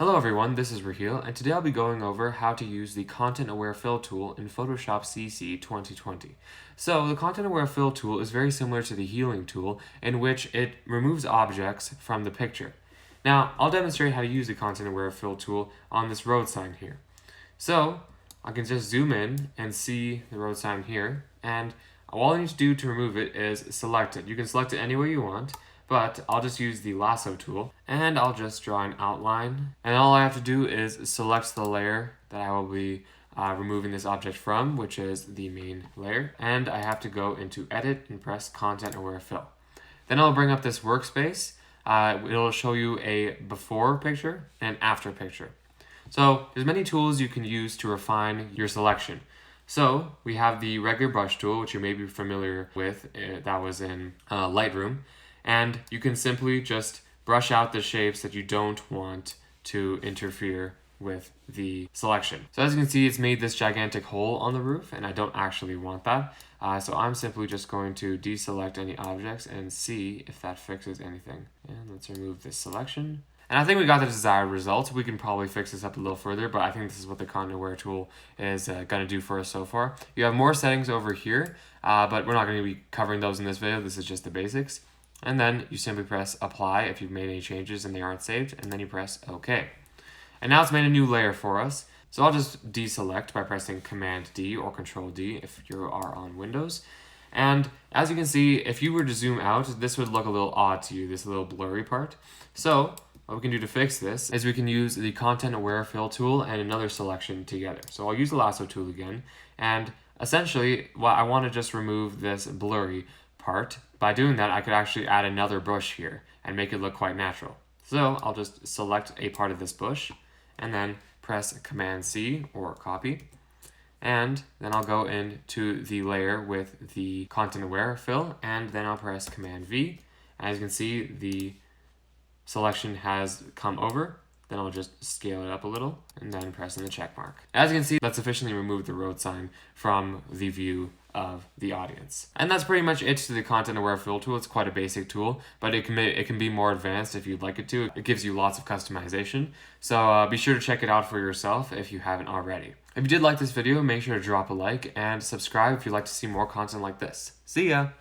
Hello everyone, this is Raheel, and today I'll be going over how to use the Content Aware Fill tool in Photoshop CC 2020. So the Content Aware Fill tool is very similar to the Healing tool in which it removes objects from the picture. Now, I'll demonstrate how to use the Content Aware Fill tool on this road sign here. So I can just zoom in and see the road sign here, and all I need to do to remove it is select it. You can select it any way you want, but I'll just use the lasso tool and I'll just draw an outline. And all I have to do is select the layer that I will be removing this object from, which is the main layer. And I have to go into Edit and press Content Aware Fill. Then I'll bring up this workspace. It'll show you a before picture and after picture. So there's many tools you can use to refine your selection. So we have the regular brush tool, which you may be familiar with, that was in Lightroom. And you can simply just brush out the shapes that you don't want to interfere with the selection. So as you can see, it's made this gigantic hole on the roof, and I don't actually want that. So I'm simply just going to deselect any objects and see if that fixes anything. And let's remove this selection. And I think we got the desired results. We can probably fix this up a little further, but I think this is what the Content Aware tool is going to do for us so far. You have more settings over here, but we're not going to be covering those in this video. This is just the basics. And then you simply press apply if you've made any changes and they aren't saved, and then you press OK. And now it's made a new layer for us. So I'll just deselect by pressing Command D or Control D if you are on Windows. And as you can see, if you were to zoom out, this would look a little odd to you, this little blurry part. So what we can do to fix this is we can use the Content Aware Fill tool and another selection together. So I'll use the lasso tool again, and essentially I want to just remove this blurry part. By doing that, I could actually add another bush here and make it look quite natural. So I'll just select a part of this bush and then press Command C or copy. And then I'll go into the layer with the Content Aware Fill, and then I'll press Command V. As you can see, the selection has come over. Then I'll just scale it up a little and then press in the check mark. As you can see, that's sufficiently removed the road sign from the view of the audience. And that's pretty much it to the Content Aware Fill tool. It's quite a basic tool, but it can be more advanced if you'd like it to. It gives you lots of customization. So be sure to check it out for yourself if you haven't already. If you did like this video, make sure to drop a like and subscribe if you'd like to see more content like this. See ya!